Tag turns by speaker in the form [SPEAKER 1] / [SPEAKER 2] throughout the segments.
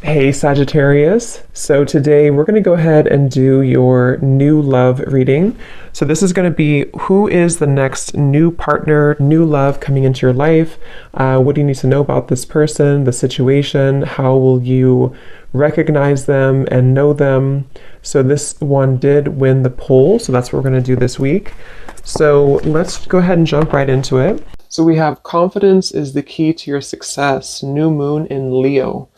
[SPEAKER 1] Hey Sagittarius. So today we're going to go ahead and do your new love reading. So this is going to be who is the next new partner, new love coming into your life. What do you need to know about this person, the situation? How will you recognize them and know them? So this one did win the poll. So that's what we're going to do this week. So let's go ahead and jump right into it. So we have confidence is the key to your success. New moon in Leo.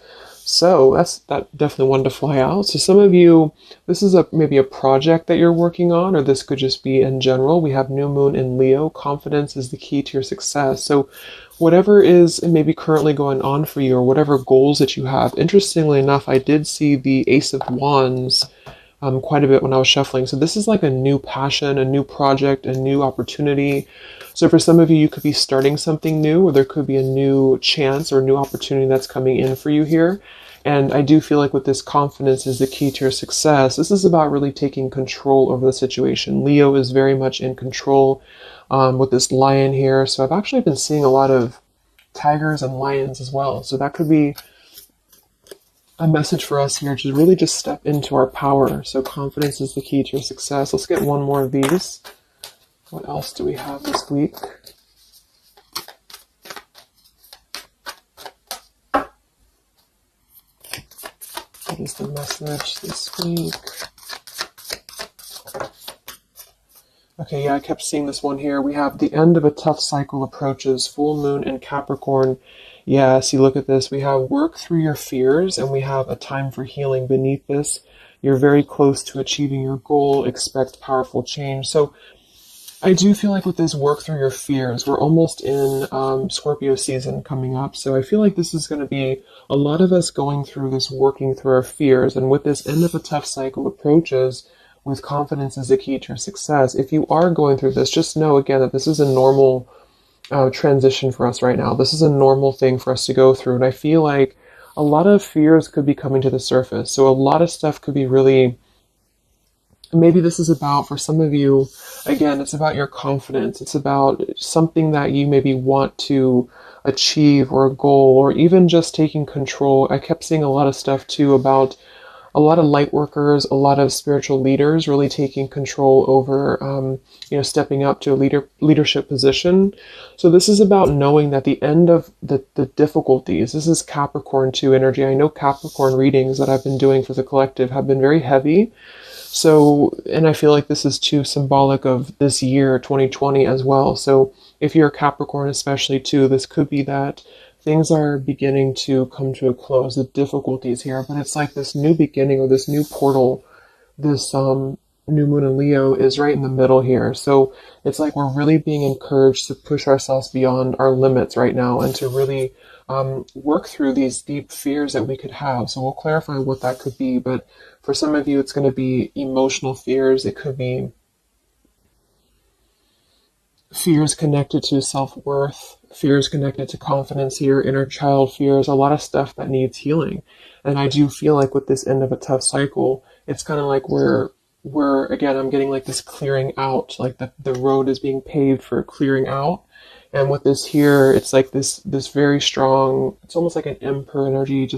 [SPEAKER 1] So that's definitely one to fly out. So some of you, this is maybe a project that you're working on, or this could just be in general. We have new moon in Leo. Confidence is the key to your success. So whatever is maybe currently going on for you, or whatever goals that you have. Interestingly enough, I did see the Ace of Wands quite a bit when I was shuffling. So this is like a new passion, a new project, a new opportunity. So for some of you, you could be starting something new, or there could be a new chance or new opportunity that's coming in for you here. And I do feel like with this confidence is the key to your success. This is about really taking control over the situation. Leo is very much in control with this lion here. So I've actually been seeing a lot of tigers and lions as well. So that could be a message for us here to really just step into our power. So confidence is the key to your success. Let's get one more of these. What else do we have this week? What is the message this week? Okay, yeah, I kept seeing this one here. We have the end of a tough cycle approaches, full moon in Capricorn. Yeah, see, look at this. We have work through your fears, and we have a time for healing beneath this. You're very close to achieving your goal. Expect powerful change. So I do feel like with this work through your fears, we're almost in Scorpio season coming up. So I feel like this is going to be a lot of us going through this, working through our fears. And with this end of a tough cycle approaches, with confidence is the key to your success. If you are going through this, just know again that this is a normal transition for us right now. This is a normal thing for us to go through. And I feel like a lot of fears could be coming to the surface. So a lot of stuff could be really, maybe this is about, for some of you, again, it's about your confidence. It's about something that you maybe want to achieve, or a goal, or even just taking control. I kept seeing a lot of stuff too about a lot of light workers, a lot of spiritual leaders really taking control over, stepping up to a leadership position. So this is about knowing that the end of the difficulties, this is Capricorn 2 energy. I know Capricorn readings that I've been doing for the collective have been very heavy. So, and I feel like this is too symbolic of this year, 2020 as well. So if you're a Capricorn especially too, this could be that things are beginning to come to a close, the difficulties here, but it's like this new beginning or this new portal, this new moon in Leo is right in the middle here. So it's like we're really being encouraged to push ourselves beyond our limits right now and to really work through these deep fears that we could have. So we'll clarify what that could be, but for some of you, it's going to be emotional fears. It could be fears connected to self-worth, fears connected to confidence here, inner child fears, a lot of stuff that needs healing. And I do feel like with this end of a tough cycle, it's kind of like we're again, I'm getting like this clearing out, like the road is being paved for clearing out. And with this here, it's like this very strong, it's almost like an emperor energy,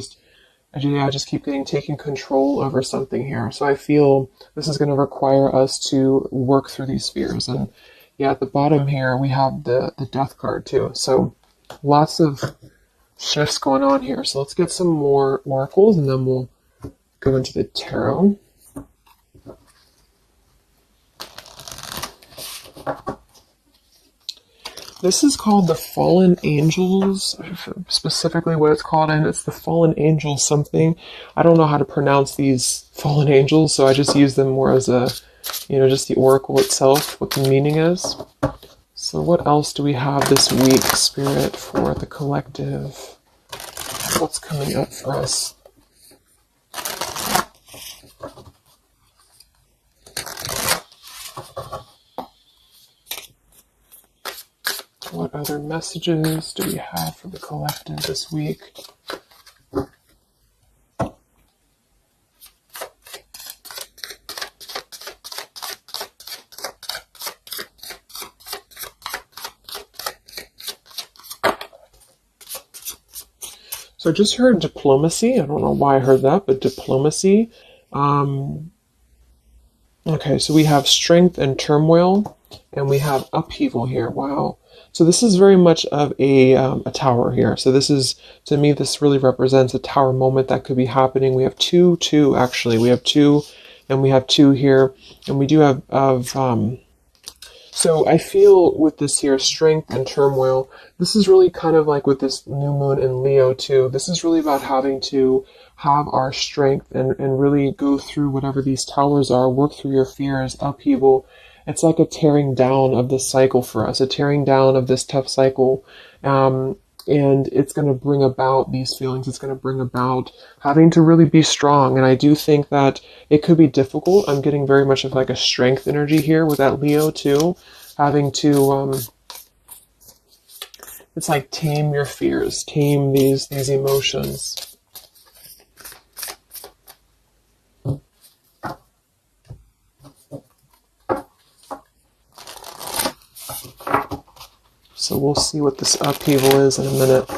[SPEAKER 1] I just keep taking control over something here. So I feel this is going to require us to work through these fears. And yeah, at the bottom here, we have the death card too. So lots of shifts going on here. So let's get some more oracles and then we'll go into the tarot. This is called the Fallen Angels, specifically what it's called, and it's the Fallen Angels something. I don't know how to pronounce these Fallen Angels, so I just use them more as a, just the oracle itself, what the meaning is. So what else do we have this week, Spirit, for the collective? What's coming up for us? What other messages do we have for the collective this week? So I just heard diplomacy. I don't know why I heard that, but diplomacy. Okay, so we have strength and turmoil, and we have upheaval here. Wow. So this is very much of a tower here. So this is, to me, this really represents a tower moment that could be happening. We have two actually. We have two, and we have two here, and we do have so I feel with this here, strength and turmoil, this is really kind of like with this new moon in Leo too. This is really about having to have our strength and really go through whatever these towers are, work through your fears, upheaval. It's like a tearing down of this cycle for us, a tearing down of this tough cycle. And it's going to bring about these feelings. It's going to bring about having to really be strong. And I do think that it could be difficult. I'm getting very much of like a strength energy here with that Leo too. Having to, it's like tame your fears, tame these emotions. So we'll see what this upheaval is in a minute.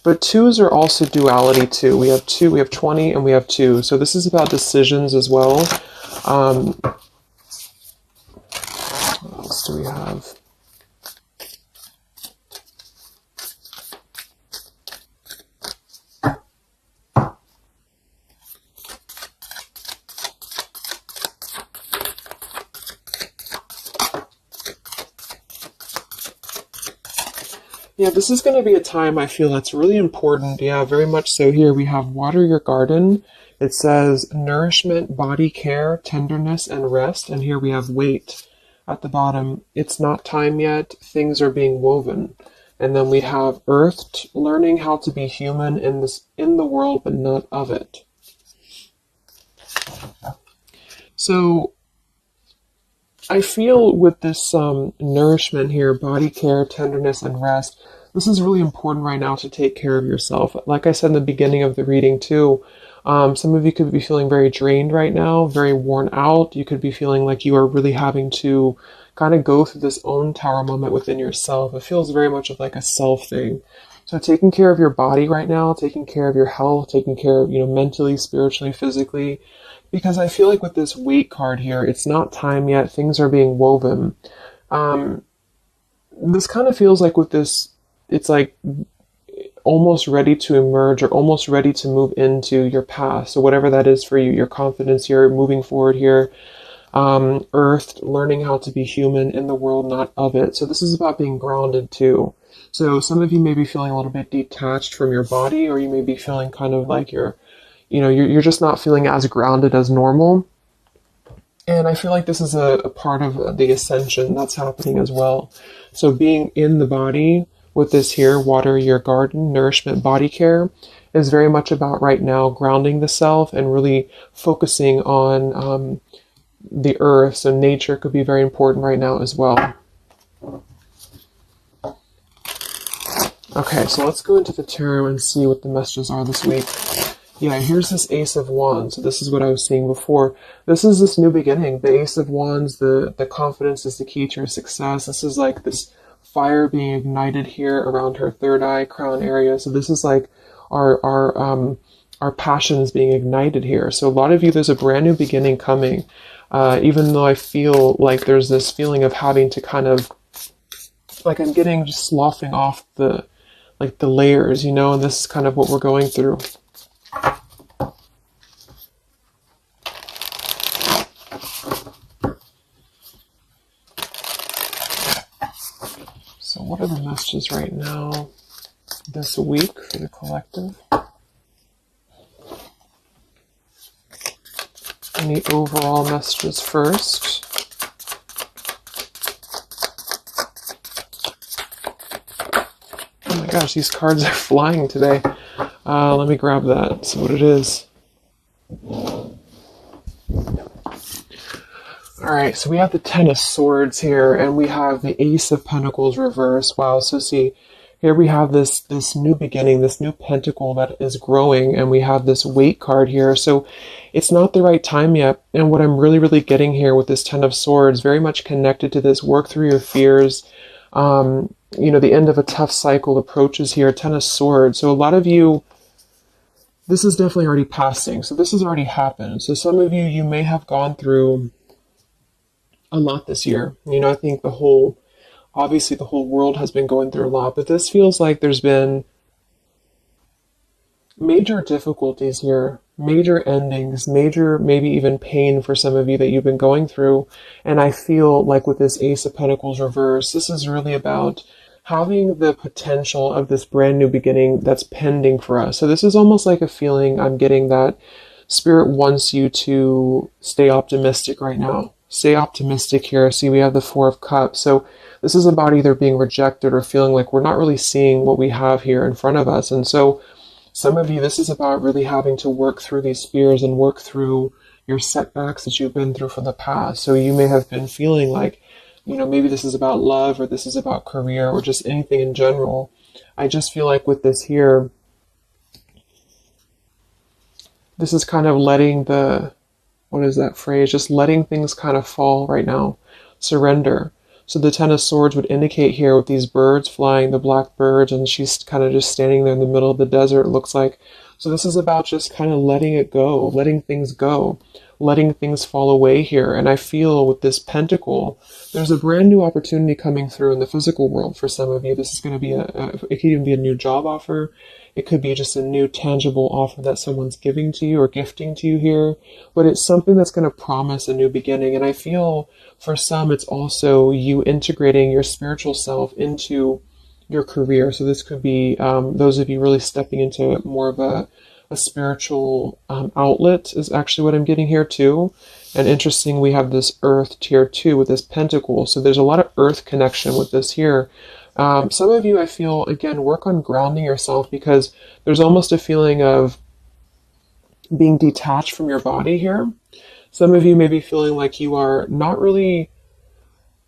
[SPEAKER 1] But twos are also duality too. We have 20, and we have 2. So this is about decisions as well. What else do we have? Yeah, this is going to be a time I feel that's really important. Yeah, very much so. Here we have water your garden. It says nourishment, body care, tenderness, and rest. And here we have wait at the bottom. It's not time yet. Things are being woven. And then we have earth, learning how to be human in the world, but not of it. So I feel with this nourishment here, body care, tenderness, and rest, this is really important right now to take care of yourself. Like I said in the beginning of the reading too, some of you could be feeling very drained right now, very worn out. You could be feeling like you are really having to kind of go through this own tower moment within yourself. It feels very much of like a self thing. So taking care of your body right now, taking care of your health, taking care of, mentally, spiritually, physically, because I feel like with this wait card here, it's not time yet. Things are being woven. This kind of feels like with this, it's like almost ready to emerge or almost ready to move into your path. So whatever that is for you, your confidence here, moving forward here, earth, learning how to be human in the world, not of it. So this is about being grounded too. So some of you may be feeling a little bit detached from your body, or you may be feeling kind of like you're just not feeling as grounded as normal. And I feel like this is a part of the ascension that's happening as well. So being in the body with this here, water your garden, nourishment, body care, is very much about right now grounding the self and really focusing on the earth. So nature could be very important right now as well. Okay, so let's go into the tarot and see what the messages are this week. Yeah, here's this Ace of Wands. So this is what I was saying before. This is this new beginning. The Ace of Wands, the confidence is the key to your success. This is like this fire being ignited here around her third eye, crown area. So this is like our passions being ignited here. So a lot of you, there's a brand new beginning coming. Even though I feel like there's this feeling of having to kind of, like I'm getting just sloughing off the layers, and this is kind of what we're going through. So what are the messages right now this week for the collective? Any overall messages first? Oh my gosh, these cards are flying today. Let me grab that, see what it is. Alright, so we have the Ten of Swords here, and we have the Ace of Pentacles reversed. Wow, so see, here we have this new beginning, this new pentacle that is growing, and we have this weight card here. So it's not the right time yet. And what I'm really, really getting here with this Ten of Swords, very much connected to this, work through your fears. you know, the end of a tough cycle approaches here, Ten of Swords. So a lot of you, this is definitely already passing. So this has already happened. So some of you, you may have gone through a lot this year. You know, I think obviously the whole world has been going through a lot, but this feels like there's been major difficulties here, major endings, major maybe even pain for some of you that you've been going through. And I feel like with this Ace of Pentacles reverse, this is really about having the potential of this brand new beginning that's pending for us. So this is almost like a feeling I'm getting that Spirit wants you to stay optimistic right now. Stay optimistic here. See, we have the Four of Cups. So this is about either being rejected or feeling like we're not really seeing what we have here in front of us. And so some of you, this is about really having to work through these fears and work through your setbacks that you've been through from the past. So you may have been feeling like, you know, maybe this is about love or this is about career or just anything in general. I just feel like with this here, this is kind of letting what is that phrase? Just letting things kind of fall right now. Surrender. So the Ten of Swords would indicate here with these birds flying, the black birds, and she's kind of just standing there in the middle of the desert, it looks like. So this is about just kind of letting it go, letting things go, letting things fall away here. And I feel with this pentacle, there's a brand new opportunity coming through in the physical world for some of you. This is going to be it could even be a new job offer. It could be just a new tangible offer that someone's giving to you or gifting to you here. But it's something that's going to promise a new beginning. And I feel for some, it's also you integrating your spiritual self into your career. So this could be those of you really stepping into more of a spiritual outlet is actually what I'm getting here too. And interesting, we have this earth here too with this pentacle. So there's a lot of earth connection with this here. Some of you, I feel, again, work on grounding yourself because there's almost a feeling of being detached from your body here. Some of you may be feeling like you are not really,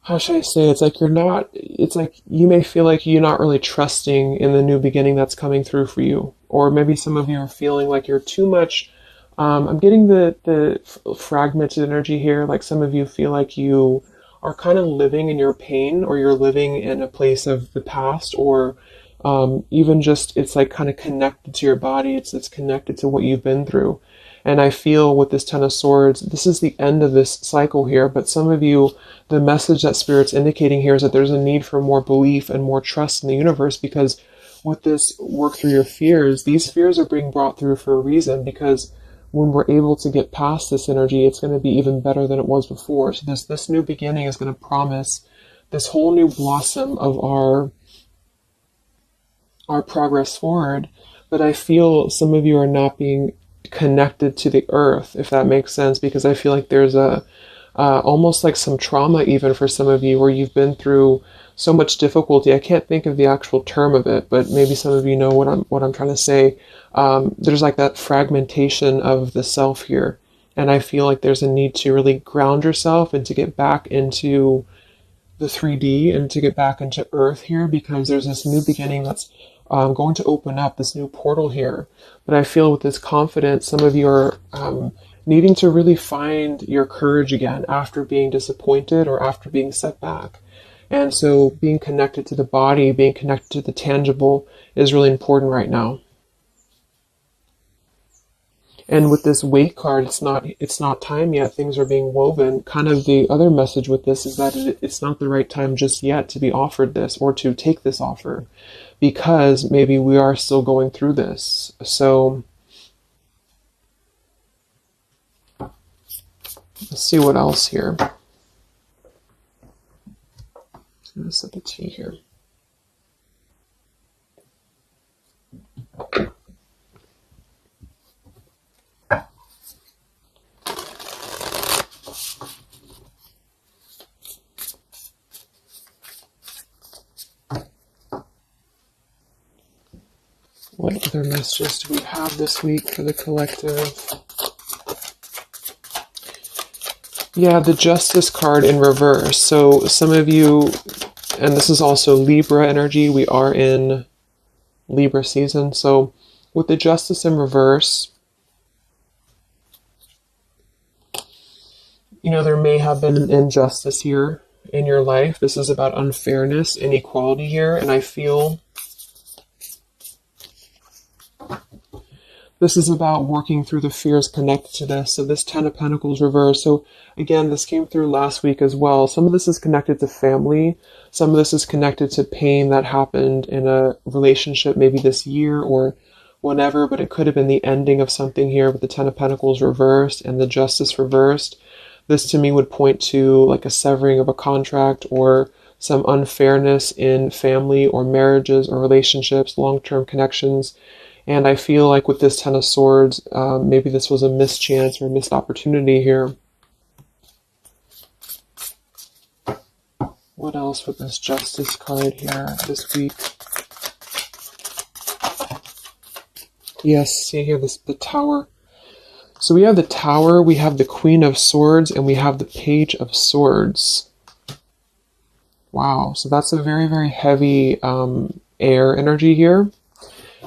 [SPEAKER 1] how should I say, it's like you may feel like you're not really trusting in the new beginning that's coming through for you. Or maybe some of you are feeling like you're too much, I'm getting the fragmented energy here, like some of you feel like you are kind of living in your pain, or you're living in a place of the past, or even just it's like kind of connected to your body. It's connected to what you've been through. And I feel with this Ten of Swords, this is the end of this cycle here. But some of you, the message that Spirit's indicating here is that there's a need for more belief and more trust in the universe, because with this work through your fears, these fears are being brought through for a reason, because when we're able to get past this energy, it's going to be even better than it was before. So this new beginning is going to promise this whole new blossom of our progress forward. But I feel some of you are not being connected to the earth, if that makes sense, because I feel like there's almost like some trauma even for some of you where you've been through so much difficulty. I can't think of the actual term of it, but maybe some of you know what I'm trying to say. There's like that fragmentation of the self here. And I feel like there's a need to really ground yourself and to get back into the 3D and to get back into earth here, because there's this new beginning that's going to open up, this new portal here. But I feel with this confidence, some of you are needing to really find your courage again after being disappointed or after being set back. And so being connected to the body, being connected to the tangible is really important right now. And with this Wait card, it's not time yet. Things are being woven. Kind of the other message with this is that it's not the right time just yet to be offered this or to take this offer, because maybe we are still going through this. So let's see what else here. I'm going to set the tea here. What other messages do we have this week for the collective? Yeah, the Justice card in reverse. So some of you, and this is also Libra energy, we are in Libra season. So with the Justice in reverse, you know, there may have been an injustice here in your life. This is about unfairness, inequality here, and I feel this is about working through the fears connected to this. So this Ten of Pentacles reversed. So again, this came through last week as well. Some of this is connected to family. Some of this is connected to pain that happened in a relationship maybe this year or whenever, but it could have been the ending of something here with the Ten of Pentacles reversed and the Justice reversed. This to me would point to like a severing of a contract or some unfairness in family or marriages or relationships, long-term connections. And I feel like with this Ten of Swords, maybe this was a mischance or a missed opportunity here. What else with this Justice card here this week? Yes, see here, the Tower. So we have the Tower, we have the Queen of Swords, and we have the Page of Swords. Wow, so that's a very, very heavy air energy here.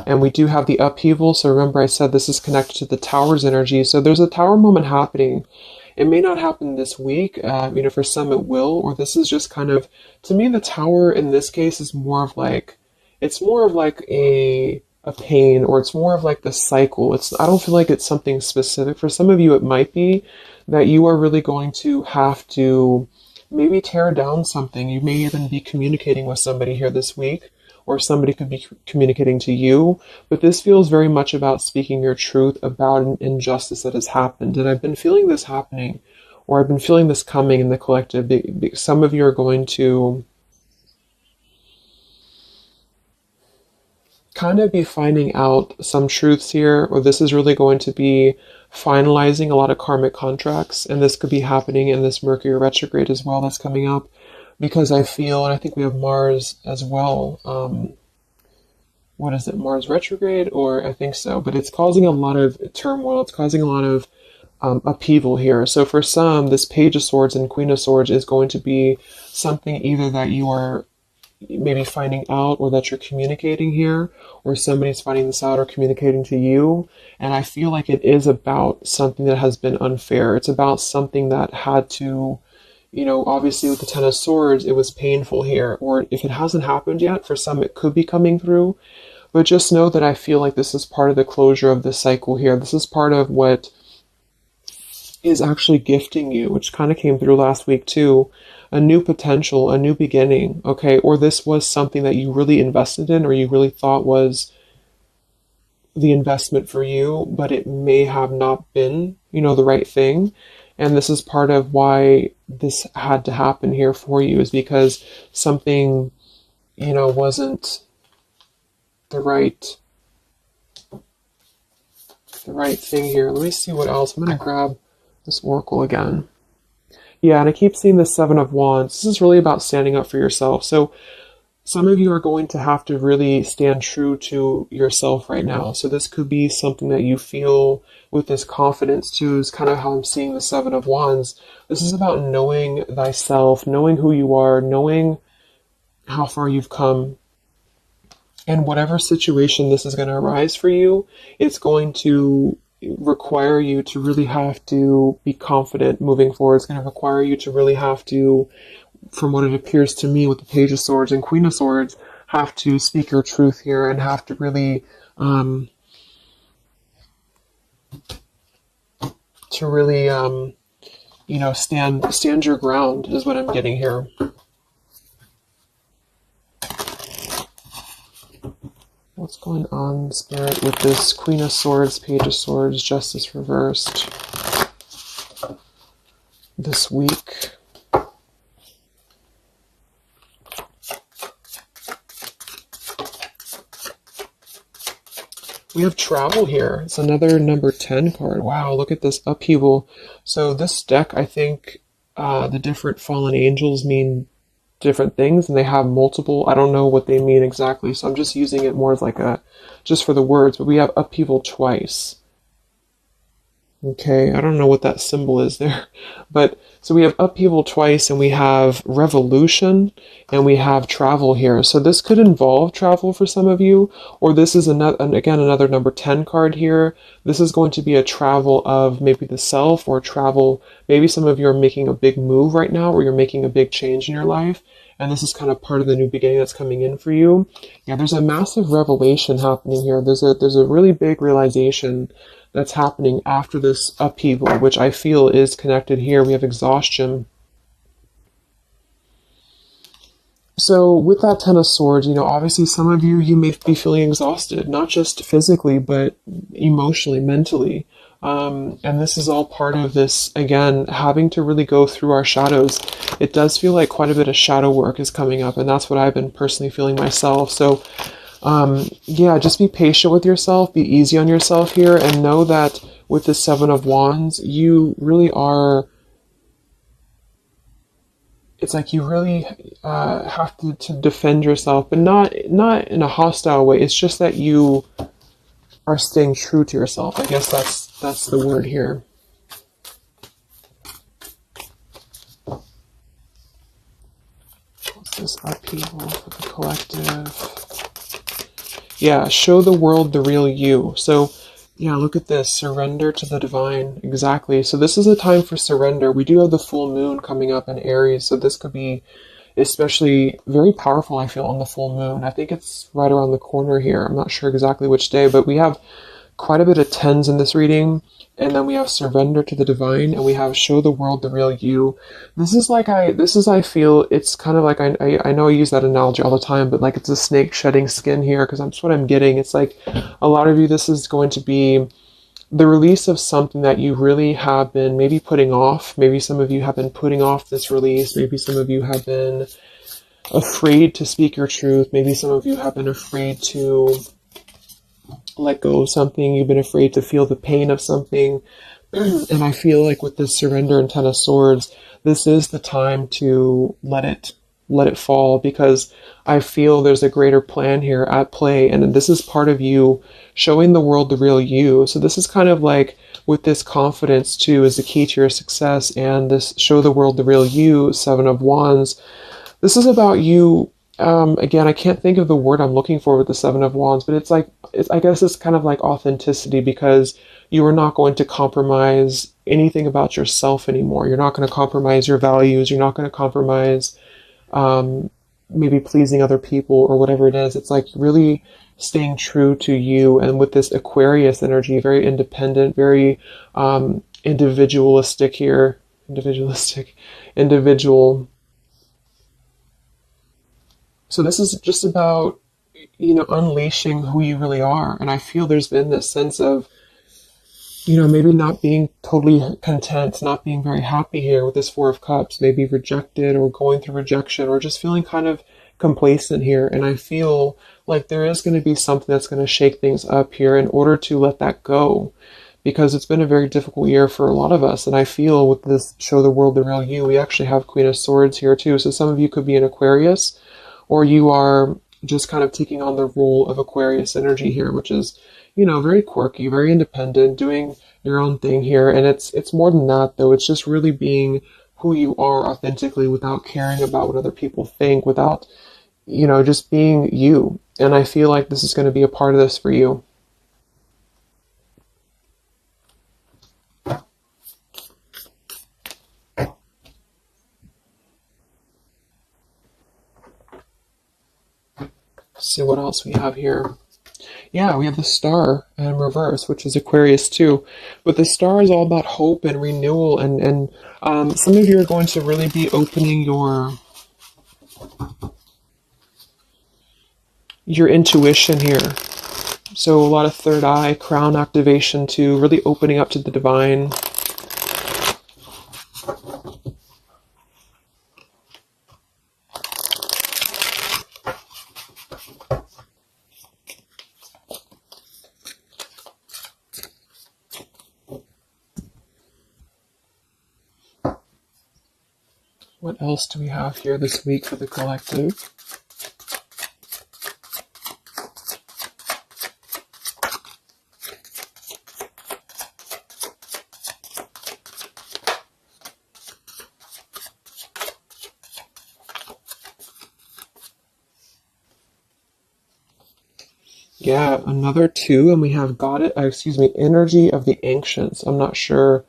[SPEAKER 1] And we do have the upheaval. So remember I said this is connected to the Tower's energy. So there's a Tower moment happening. It may not happen this week. For some it will. Or this is just kind of, to me, the Tower in this case is more of like, it's more of like a pain, or it's more of like the cycle. I don't feel like it's something specific. For some of you, it might be that you are really going to have to maybe tear down something. You may even be communicating with somebody here this week, or somebody could be communicating to you, but this feels very much about speaking your truth about an injustice that has happened. And I've been feeling this happening, or I've been feeling this coming in the collective. Some of you are going to kind of be finding out some truths here, or this is really going to be finalizing a lot of karmic contracts, and this could be happening in this Mercury retrograde as well that's coming up. Because I feel, and I think we have Mars as well. What is it? Mars retrograde? Or I think so. But it's causing a lot of turmoil. It's causing a lot of upheaval here. So for some, this Page of Swords and Queen of Swords is going to be something either that you are maybe finding out, or that you're communicating here, or somebody's finding this out or communicating to you. And I feel like it is about something that has been unfair. It's about something that had to, obviously with the Ten of Swords, it was painful here. Or if it hasn't happened yet, for some it could be coming through. But just know that I feel like this is part of the closure of the cycle here. This is part of what is actually gifting you, which kind of came through last week too. A new potential, a new beginning, okay? Or this was something that you really invested in, or you really thought was the investment for you, but it may have not been, the right thing. And this is part of why this had to happen here for you, is because something, wasn't the right thing here. Let me see what else. I'm going to grab this oracle again. Yeah, and I keep seeing the Seven of Wands. This is really about standing up for yourself. So some of you are going to have to really stand true to yourself right now. So this could be something that you feel with this confidence too, is kind of how I'm seeing the Seven of Wands. This is about knowing thyself, knowing who you are, knowing how far you've come. And whatever situation this is going to arise for you, it's going to require you to really have to be confident moving forward. It's going to require you to really have to, from what it appears to me with the Page of Swords and Queen of Swords, have to speak your truth here and have to really stand your ground is what I'm getting here. What's going on, Spirit, with this Queen of Swords, Page of Swords, Justice reversed this week? We have travel here. It's another number 10 card. Wow, look at this upheaval. So this deck, I think the different fallen angels mean different things, and they have multiple. I don't know what they mean exactly, so I'm just using it more as like just for the words. But we have upheaval twice. Okay, I don't know what that symbol is there. But so we have upheaval twice, and we have revolution, and we have travel here. So this could involve travel for some of you, or this is another, again, another number 10 card here. This is going to be a travel of maybe the self, or travel. Maybe some of you are making a big move right now, or you're making a big change in your life. And this is kind of part of the new beginning that's coming in for you. Yeah, there's a massive revelation happening here. There's a really big realization that's happening after this upheaval, which I feel is connected here. We have exhaustion. So with that Ten of Swords, obviously some of you, you may be feeling exhausted, not just physically, but emotionally, mentally. And this is all part of this, again, having to really go through our shadows. It does feel like quite a bit of shadow work is coming up, and that's what I've been personally feeling myself. So yeah, just be patient with yourself, be easy on yourself here, and know that with the Seven of Wands, you really are, it's like you really have to defend yourself, but not in a hostile way. It's just that you are staying true to yourself. I guess that's the word here. What's this upheaval for the collective? Yeah, show the world the real you. So, yeah, look at this. Surrender to the divine. Exactly. So this is a time for surrender. We do have the full moon coming up in Aries, so this could be especially very powerful, I feel, on the full moon. I think it's right around the corner here. I'm not sure exactly which day, but we have quite a bit of tens in this reading. And then we have surrender to the divine, and we have show the world the real you. I feel, it's kind of like, I know I use that analogy all the time, but like it's a snake shedding skin here, because that's what I'm getting. It's like a lot of you, this is going to be the release of something that you really have been maybe putting off. Maybe some of you have been putting off this release. Maybe some of you have been afraid to speak your truth. Maybe some of you have been afraid to let go of something. You've been afraid to feel the pain of something. And I feel like with this surrender and Ten of Swords, this is the time to let it fall, because I feel there's a greater plan here at play, and this is part of you showing the world the real you. So this is kind of like, with this confidence too is the key to your success, and this show the world the real you, Seven of Wands. This is about you. Again, I can't think of the word I'm looking for with the Seven of Wands, but I guess it's kind of like authenticity, because you are not going to compromise anything about yourself anymore. You're not going to compromise your values. You're not going to compromise maybe pleasing other people or whatever it is. It's like really staying true to you. And with this Aquarius energy, very independent, very individualistic here. Individual. So this is just about, unleashing who you really are. And I feel there's been this sense of, maybe not being totally content, not being very happy here with this Four of Cups, maybe rejected or going through rejection, or just feeling kind of complacent here. And I feel like there is going to be something that's going to shake things up here in order to let that go, because it's been a very difficult year for a lot of us. And I feel with this show the world the real you, we actually have Queen of Swords here too. So some of you could be an Aquarius, or you are just kind of taking on the role of Aquarius energy here, which is, very quirky, very independent, doing your own thing here. And it's more than that, though. It's just really being who you are authentically, without caring about what other people think, without, just being you. And I feel like this is going to be a part of this for you. Let's see what else we have here. Yeah, we have the Star in reverse, which is Aquarius too. But the Star is all about hope and renewal, and some of you are going to really be opening your intuition here. So a lot of third eye, crown activation too, really opening up to the divine. What else do we have here this week for the collective? Yeah, another 2, and we have energy of the ancients. I'm not sure,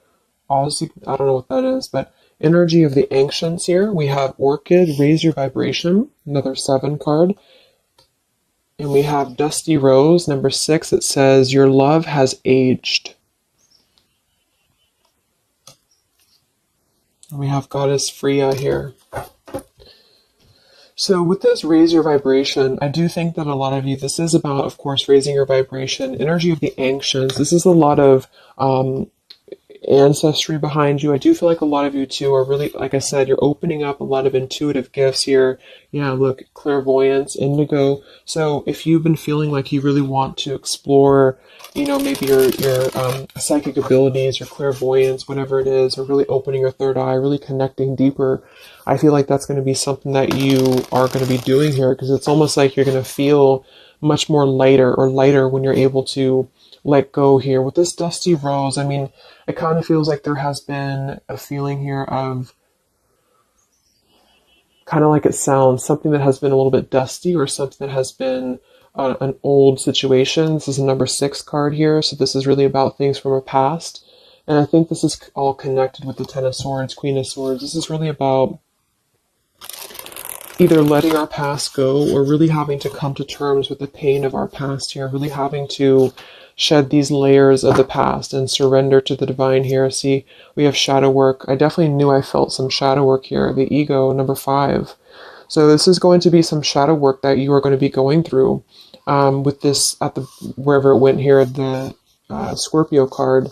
[SPEAKER 1] honestly, I don't know what that is, but energy of the ancients here. We have orchid, raise your vibration, another 7 card. And we have dusty rose, number 6. It says, your love has aged. And we have goddess Freya here. So with this raise your vibration, I do think that a lot of you, this is about, of course, raising your vibration, energy of the ancients. This is a lot of ancestry behind you. I do feel like a lot of you too are really, like I said, you're opening up a lot of intuitive gifts here. Yeah, look, clairvoyance, indigo. So if you've been feeling like you really want to explore, you know, maybe your psychic abilities, your clairvoyance, whatever it is, or really opening your third eye, really connecting deeper, I feel like that's going to be something that you are going to be doing here, because it's almost like you're going to feel much more lighter when you're able to let go here. With this dusty rose, I mean, it kind of feels like there has been a feeling here of, kind of like it sounds, something that has been a little bit dusty, or something that has been an old situation. This is a number 6 card here, so this is really about things from our past. And I think this is all connected with the 10 of Swords, Queen of Swords. This is really about either letting our past go, or really having to come to terms with the pain of our past here, really having to shed these layers of the past and surrender to the divine here. See, we have shadow work. I definitely knew I felt some shadow work here. The ego, number 5. So this is going to be some shadow work that you are going to be going through with this at the, wherever it went here, the Scorpio card.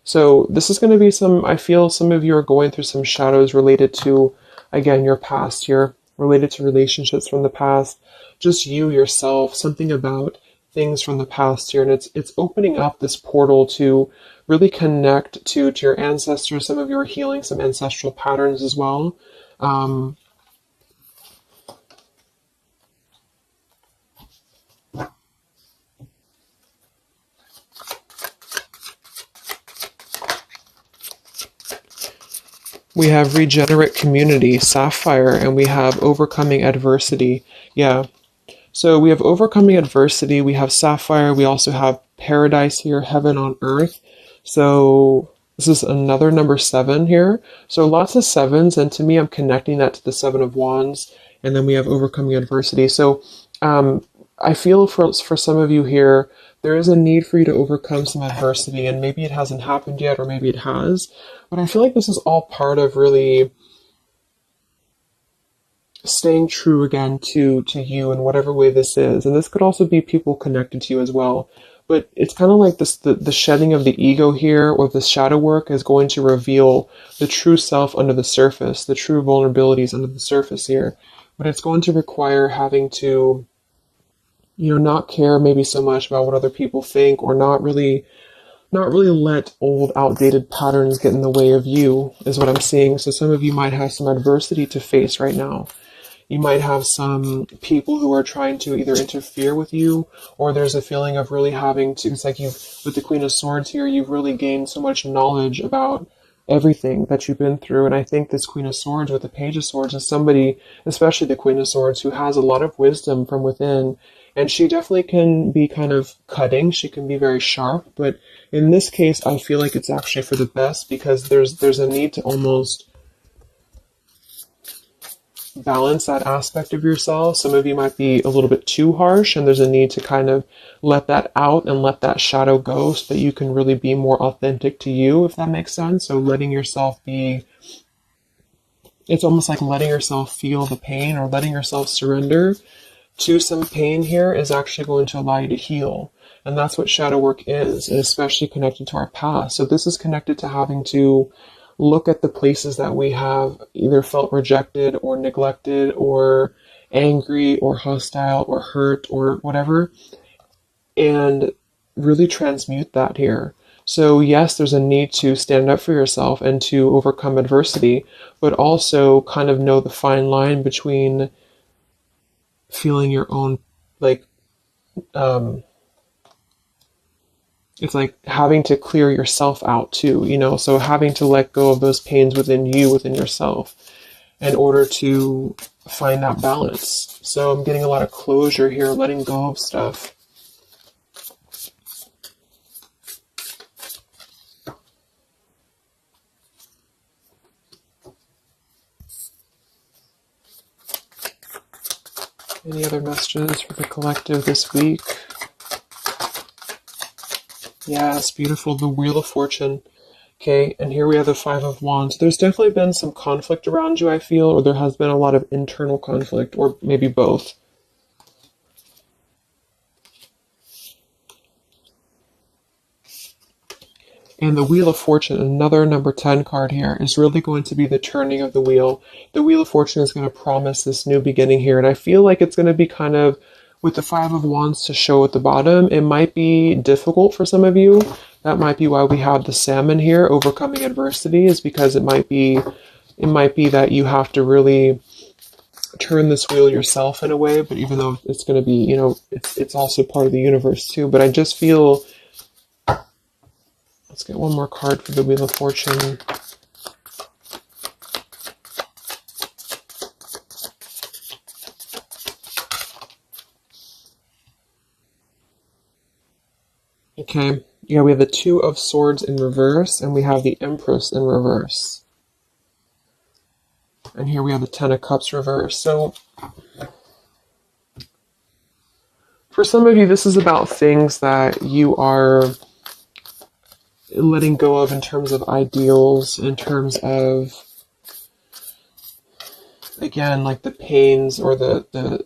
[SPEAKER 1] So this is going to be some, I feel some of you are going through some shadows related to, again, your past here, related to relationships from the past, just you yourself, something about things from the past here. And it's opening up this portal to really connect to your ancestors. Some of you are healing some ancestral patterns as well. We have regenerate community, sapphire, and we have overcoming adversity. Yeah. So we have overcoming adversity, we have sapphire, we also have paradise here, heaven on earth. So this is another number 7 here. So lots of 7s, and to me, I'm connecting that to the 7 of Wands. And then we have overcoming adversity. So I feel for some of you here, there is a need for you to overcome some adversity, and maybe it hasn't happened yet, or maybe it has. But I feel like this is all part of really staying true again to you in whatever way this is. And this could also be people connected to you as well. But it's kind of like this, the shedding of the ego here, or the shadow work, is going to reveal the true self under the surface, the true vulnerabilities under the surface here. But it's going to require having to, you know, not care maybe so much about what other people think, or not really let old, outdated patterns get in the way of you, is what I'm seeing. So some of you might have some adversity to face right now. You might have some people who are trying to either interfere with you, or there's a feeling of really having to, it's like you've, with the Queen of Swords here, you've really gained so much knowledge about everything that you've been through. And I think this Queen of Swords with the Page of Swords is somebody, especially the Queen of Swords, who has a lot of wisdom from within. And she definitely can be kind of cutting. She can be very sharp. But in this case, I feel like it's actually for the best, because there's a need to almost balance that aspect of yourself. Some of you might be a little bit too harsh, and there's a need to kind of let that out and let that shadow go, so that you can really be more authentic to you, if that makes sense. So letting yourself be, it's almost like letting yourself feel the pain, or letting yourself surrender to some pain here is actually going to allow you to heal. And that's what shadow work is, and especially connected to our past. So this is connected to having to look at the places that we have either felt rejected or neglected or angry or hostile or hurt or whatever, and really transmute that here. So yes, there's a need to stand up for yourself and to overcome adversity, but also kind of know the fine line between feeling your own, like, it's like having to clear yourself out too, you know, so having to let go of those pains within you, within yourself, in order to find that balance. So I'm getting a lot of closure here, letting go of stuff. Any other messages for the collective this week? Yes, beautiful. The Wheel of Fortune. Okay, and here we have the Five of Wands. There's definitely been some conflict around you, I feel, or there has been a lot of internal conflict, or maybe both. And the Wheel of Fortune, another number 10 card here, is really going to be the turning of the wheel. The Wheel of Fortune is going to promise this new beginning here, and I feel like it's going to be kind of, with the Five of Wands to show at the bottom, it might be difficult for some of you. That might be why we have the salmon here, overcoming adversity, is because it might be that you have to really turn this wheel yourself in a way, but even though it's going to be, you know, it's also part of the universe too. But I just feel, let's get one more card for the Wheel of Fortune. Okay, yeah, we have the Two of Swords in reverse, and we have the Empress in reverse. And here we have the Ten of Cups reverse. So, for some of you, this is about things that you are letting go of in terms of ideals, in terms of, again, like the pains or the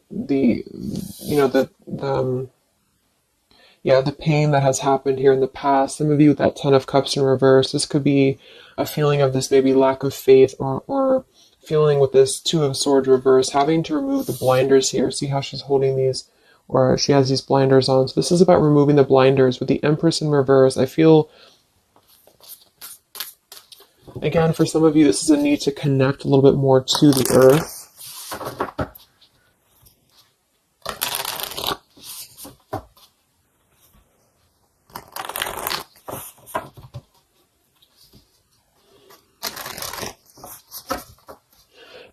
[SPEAKER 1] pain that has happened here in the past. Some of you with that Ten of Cups in reverse, this could be a feeling of this maybe lack of faith, or feeling with this Two of Swords reverse, having to remove the blinders here. See how she's holding these, or she has these blinders on. So this is about removing the blinders. With the Empress in reverse, I feel, again, for some of you, this is a need to connect a little bit more to the earth.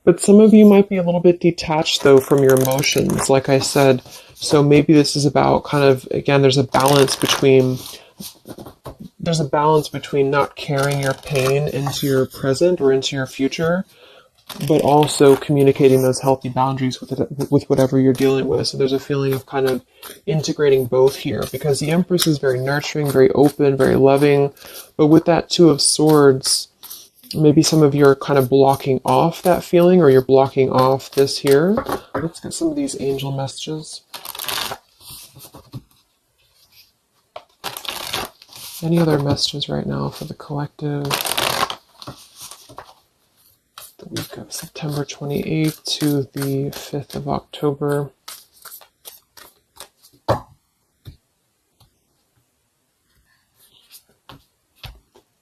[SPEAKER 1] But some of you might be a little bit detached, though, from your emotions, like I said. So maybe this is about kind of, again, there's a balance between not carrying your pain into your present or into your future, but also communicating those healthy boundaries with whatever you're dealing with. So there's a feeling of kind of integrating both here, because the Empress is very nurturing, very open, very loving. But with that Two of Swords, maybe some of you are kind of blocking off that feeling, or you're blocking off this here. Let's get some of these angel messages. Any other messages right now for the collective? The week of September 28th to the 5th of October.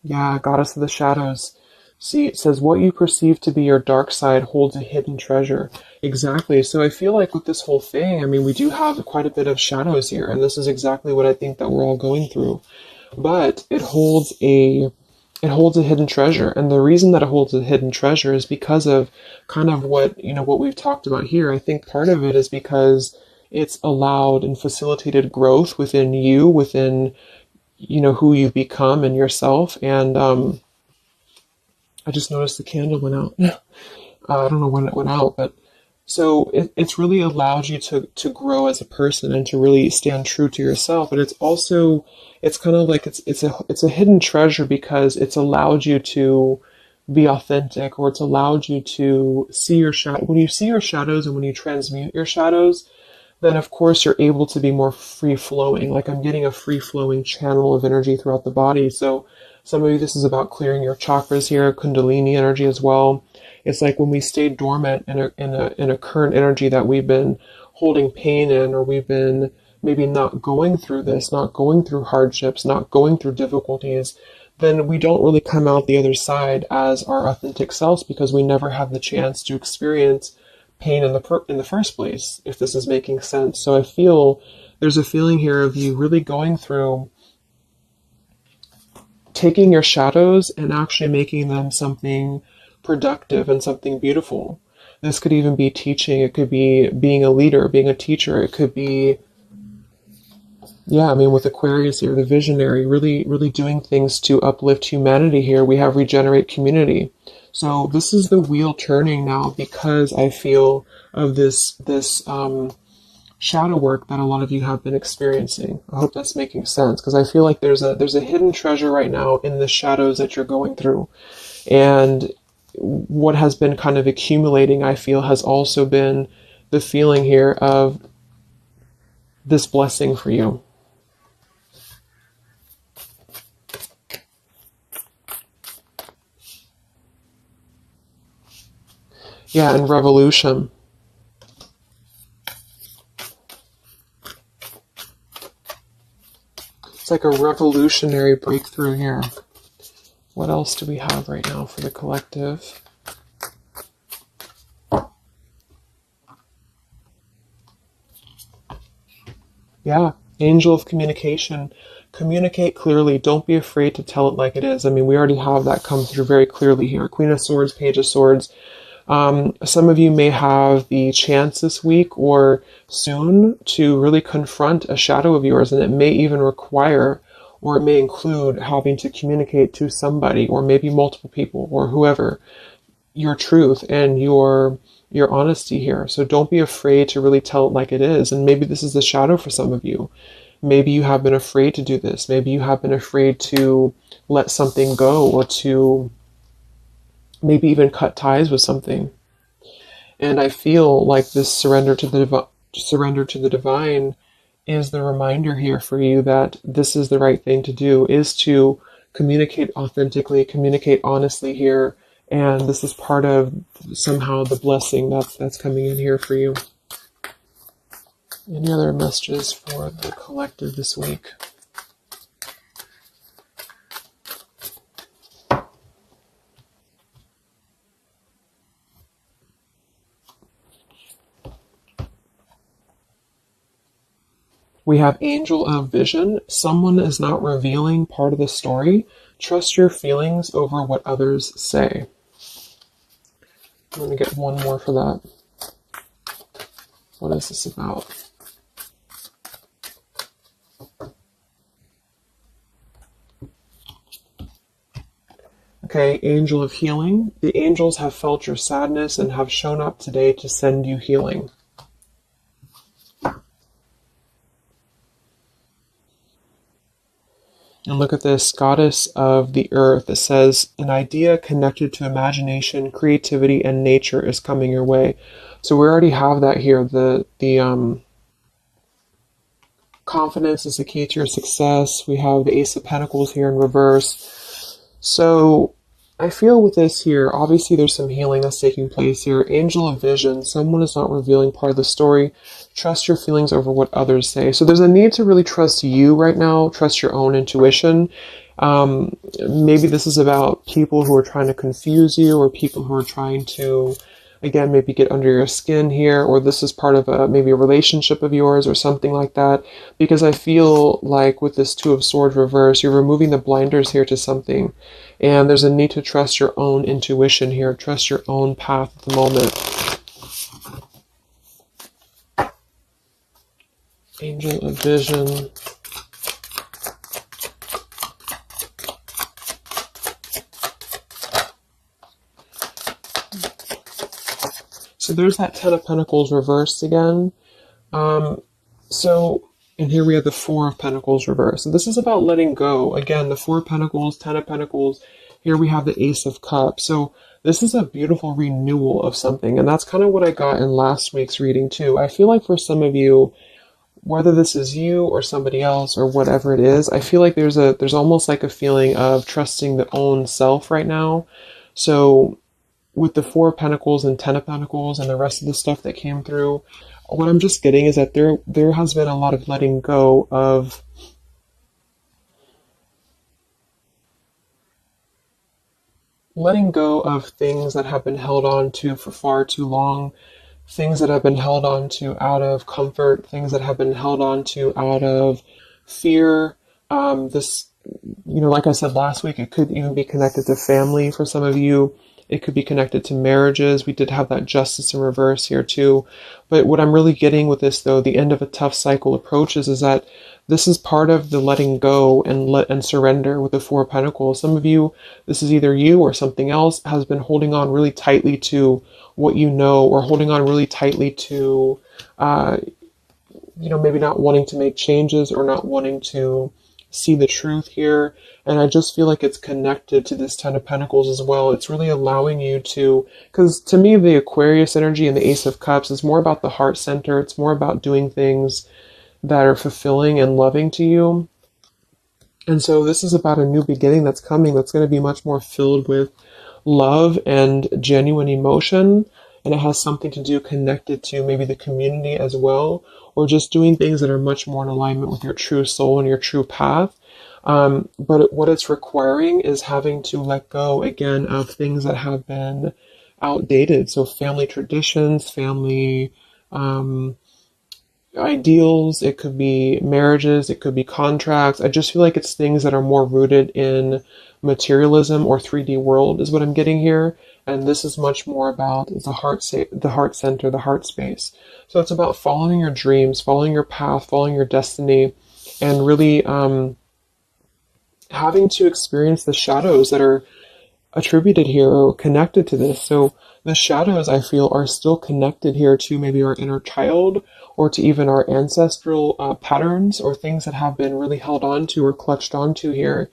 [SPEAKER 1] Yeah, Goddess of the Shadows. See, it says, what you perceive to be your dark side holds a hidden treasure. Exactly. So I feel like with this whole thing, I mean, we do have quite a bit of shadows here, and this is exactly what I think that we're all going through. But it holds a hidden treasure, and the reason that it holds a hidden treasure is because of kind of what we've talked about here. I think part of it is because it's allowed and facilitated growth within you, within who you've become and yourself. And I just noticed the candle went out. I don't know when it went out, but so it's really allowed you to grow as a person and to really stand true to yourself. But it's also, it's kind of like it's a hidden treasure because it's allowed you to be authentic, or it's allowed you to see your shadow. When you see your shadows and when you transmute your shadows, then of course you're able to be more free-flowing. Like, I'm getting a free-flowing channel of energy throughout the body. So some of you, this is about clearing your chakras here, Kundalini energy as well. It's like when we stay dormant in a current energy that we've been holding pain in, or we've been maybe not going through this, not going through hardships, not going through difficulties, then we don't really come out the other side as our authentic selves, because we never have the chance to experience pain in the first place, if this is making sense. So I feel there's a feeling here of you really going through, taking your shadows and actually making them something productive and something beautiful. This could even be teaching. It could be being a leader, being a teacher. It could be, with Aquarius here, the visionary, really, really doing things to uplift humanity here. We have regenerate community. So this is the wheel turning now, because I feel of this shadow work that a lot of you have been experiencing. I hope that's making sense, because I feel like there's a hidden treasure right now in the shadows that you're going through. And what has been kind of accumulating, I feel, has also been the feeling here of this blessing for you. Yeah, and revolution. It's like a revolutionary breakthrough here. What else do we have right now for the collective? Yeah, angel of communication. Communicate clearly. Don't be afraid to tell it like it is. I mean, we already have that come through very clearly here. Queen of Swords, Page of Swords. Some of you may have the chance this week or soon to really confront a shadow of yours, and it may even require, or it may include, having to communicate to somebody, or maybe multiple people, or whoever, your truth and your honesty here. So don't be afraid to really tell it like it is. And maybe this is the shadow for some of you. Maybe you have been afraid to do this. Maybe you have been afraid to let something go, or to maybe even cut ties with something. And I feel like this surrender to the divine is the reminder here for you that this is the right thing to do, is to communicate authentically, communicate honestly here. And this is part of somehow the blessing that's coming in here for you. Any other messages for the collective this week? We have Angel of Vision. Someone is not revealing part of the story. Trust your feelings over what others say. I'm going to get one more for that. What is this about? Okay, Angel of Healing. The angels have felt your sadness and have shown up today to send you healing. And look at this, Goddess of the Earth. It says, an idea connected to imagination, creativity, and nature is coming your way. So we already have that here. The confidence is the key to your success. We have the Ace of Pentacles here in reverse. So I feel with this here, obviously there's some healing that's taking place here. Angel of Vision, someone is not revealing part of the story. Trust your feelings over what others say. So there's a need to really trust you right now, trust your own intuition. Maybe this is about people who are trying to confuse you, or people who are trying to, again, maybe get under your skin here, or this is part of maybe a relationship of yours or something like that. Because I feel like with this Two of Swords reverse, you're removing the blinders here to something. And there's a need to trust your own intuition here, trust your own path at the moment. Angel of Vision. So there's that Ten of Pentacles reversed again. And here we have the Four of Pentacles reversed. So this is about letting go. Again, the Four of Pentacles, Ten of Pentacles. Here we have the Ace of Cups. So this is a beautiful renewal of something. And that's kind of what I got in last week's reading too. I feel like for some of you, whether this is you or somebody else or whatever it is, I feel like there's almost like a feeling of trusting the own self right now. So with the Four of Pentacles and Ten of Pentacles and the rest of the stuff that came through, what I'm just getting is that there has been a lot of letting go of things that have been held on to for far too long, things that have been held on to out of comfort, things that have been held on to out of fear. Like I said last week, it could even be connected to family for some of you. It could be connected to marriages. We did have that Justice in reverse here too. But what I'm really getting with this, though, the end of a tough cycle approaches, is that this is part of the letting go and surrender with the Four of Pentacles. Some of you, this is either you or something else, has been holding on really tightly to what you know, or holding on really tightly to, maybe not wanting to make changes or not wanting to see the truth here. And I just feel like it's connected to this Ten of Pentacles as well. It's really allowing you to, because to me, the Aquarius energy and the Ace of Cups is more about the heart center. It's more about doing things that are fulfilling and loving to you. And so this is about a new beginning that's coming, that's going to be much more filled with love and genuine emotion. And it has something to do connected to maybe the community as well, or just doing things that are much more in alignment with your true soul and your true path. But what it's requiring is having to let go again of things that have been outdated. So family traditions, family ideals, it could be marriages, it could be contracts. I just feel like it's things that are more rooted in materialism or 3D world is what I'm getting here. And this is much more about the heart center, the heart space. So it's about following your dreams, following your path, following your destiny, and really having to experience the shadows that are attributed here or connected to this. So the shadows, I feel, are still connected here to maybe our inner child, or to even our ancestral patterns, or things that have been really held on to or clutched onto here.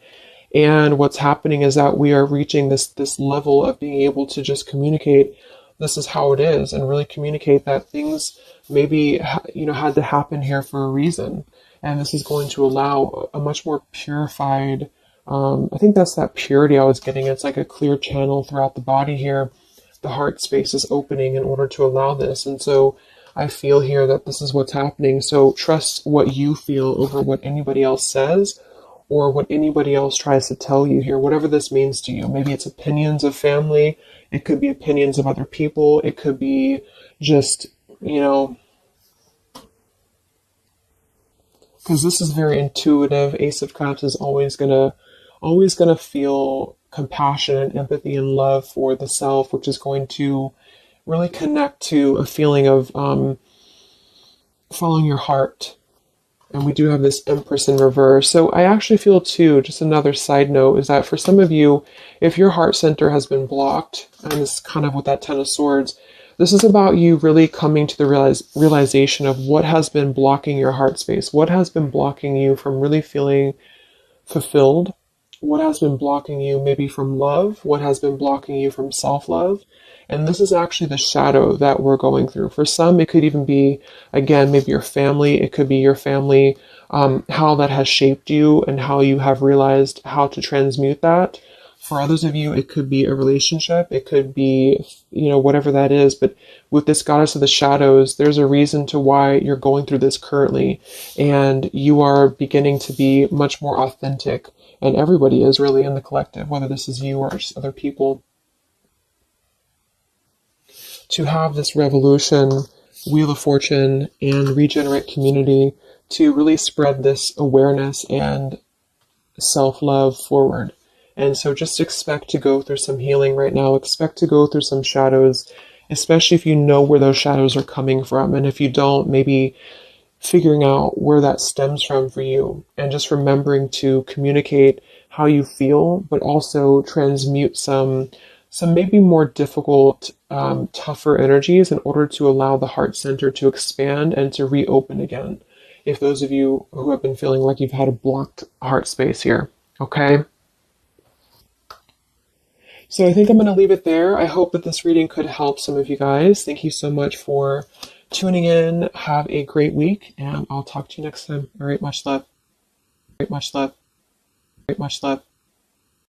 [SPEAKER 1] And what's happening is that we are reaching this level of being able to just communicate, this is how it is, and really communicate that things maybe had to happen here for a reason. And this is going to allow a much more purified, I think that's that purity I was getting. It's like a clear channel throughout the body here. The heart space is opening in order to allow this. And so I feel here that this is what's happening. So trust what you feel over what anybody else says, or what anybody else tries to tell you here, whatever this means to you. Maybe it's opinions of family. It could be opinions of other people. It could be just, because this is very intuitive. Ace of Cups is always gonna feel compassion and empathy and love for the self, which is going to really connect to a feeling of following your heart. And we do have this Empress in reverse. So I actually feel too, just another side note, is that for some of you, if your heart center has been blocked, and this is kind of with that Ten of Swords, this is about you really coming to the realization of what has been blocking your heart space, what has been blocking you from really feeling fulfilled, what has been blocking you maybe from love, what has been blocking you from self-love. And this is actually the shadow that we're going through. For some, it could even be, again, maybe your family. It could be your family, how that has shaped you and how you have realized how to transmute that. For others of you, it could be a relationship. It could be, whatever that is. But with this Goddess of the Shadows, there's a reason to why you're going through this currently. And you are beginning to be much more authentic. And everybody is really in the collective, whether this is you or just other people. To have this revolution, Wheel of Fortune, and Regenerate Community to really spread this awareness and self-love forward. And so just expect to go through some healing right now. Expect to go through some shadows, especially if you know where those shadows are coming from. And if you don't, maybe figuring out where that stems from for you. And just remembering to communicate how you feel, but also transmute some maybe more difficult, tougher energies in order to allow the heart center to expand and to reopen again. If those of you who have been feeling like you've had a blocked heart space here, okay? So I think I'm going to leave it there. I hope that this reading could help some of you guys. Thank you so much for tuning in. Have a great week, and I'll talk to you next time. All right, much love. Much love. Much love.